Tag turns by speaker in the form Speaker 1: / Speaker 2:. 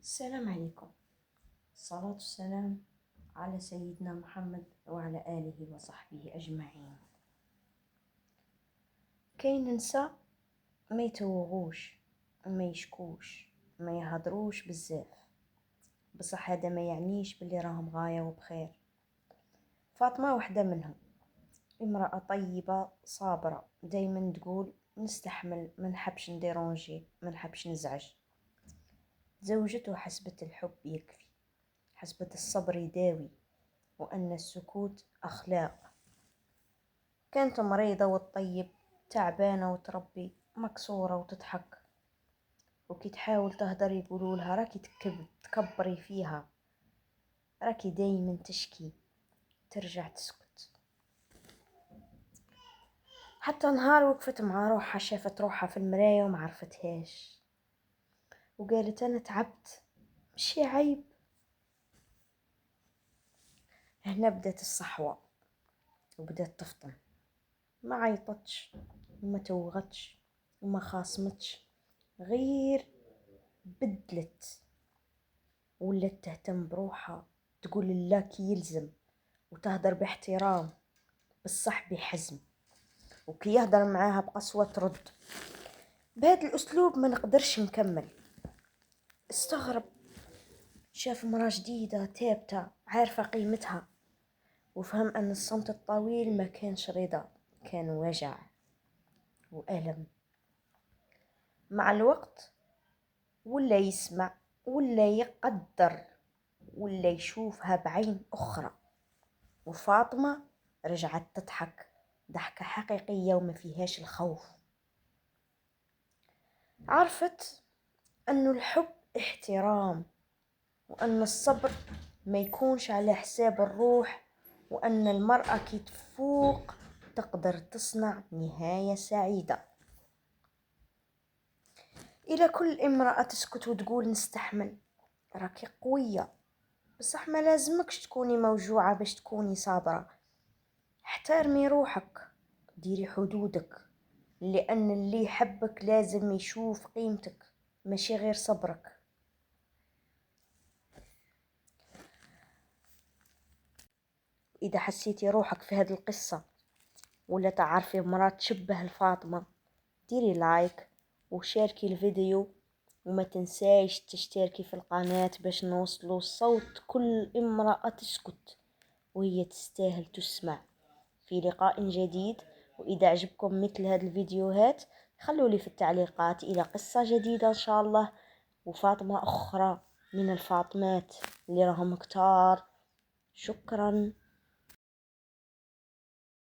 Speaker 1: السلام عليكم. الصلاة والسلام على سيدنا محمد وعلى آله وصحبه أجمعين. كاين نساء ما يتوغوش وما يشكوش ما يهضروش بزاف، بصح هذا ما يعنيش باللي راهم غاية وبخير. فاطمة واحدة منهم، امرأة طيبة صابرة، دايما تقول نستحمل، ما نحبش نديرونجي، ما نحبش نزعج. تزوجت وحسبت الحب يكفي، حسبت الصبر يداوي، وأن السكوت أخلاق. كانت مريضة وتطيب، تعبانة وتربي، مكسورة وتضحك، وكي تحاول تهدر يقولولها راكي تكبري فيها، راكي دايما تشكي. ترجع تسكت. حتى نهار وقفت مع روحها، شافت روحها في المراية وما عرفتهاش، وقالت أنا تعبت، مشي عيب. هنا بدات الصحوة وبدات تفطن. ما عيطتش وما توغتش وما خاصمتش، غير بدلت، ولات تهتم بروحها، تقول لا كي يلزم، وتهدر باحترام، بالصح بحزم، وكي يهدر معاها بقسوة ترد. بهذا الأسلوب ما نقدرش نكمل. استغرب، شاف مرأة جديدة ثابتة عارفة قيمتها، وفهم أن الصمت الطويل ما كانش رضا، كان وجع وألم. مع الوقت ولا يسمع، ولا يقدر، ولا يشوفها بعين أخرى. وفاطمة رجعت تضحك ضحكة حقيقية وما فيهاش الخوف. عرفت أن الحب احترام، وأن الصبر ما يكونش على حساب الروح، وأن المرأة كي تفوق تقدر تصنع نهاية سعيدة. إلى كل امرأة تسكت وتقول نستحمل، راكي قوية، بصح ما لازمكش تكوني موجوعة باش تكوني صابرة. احترمي روحك، ديري حدودك، لأن اللي يحبك لازم يشوف قيمتك، ماشي غير صبرك. إذا حسيتي روحك في هذه القصة ولا تعرفي مرة تشبه الفاطمة، ديري لايك وشاركي الفيديو، وما تنسايش تشتركي في القناة باش نوصلوا صوت كل امرأة تسكت وهي تستاهل تسمع. في لقاء جديد، وإذا عجبكم مثل هذه الفيديوهات خلوا لي في التعليقات إلى قصة جديدة إن شاء الله، وفاطمة أخرى من الفاطمات اللي راهم كتار. شكرا.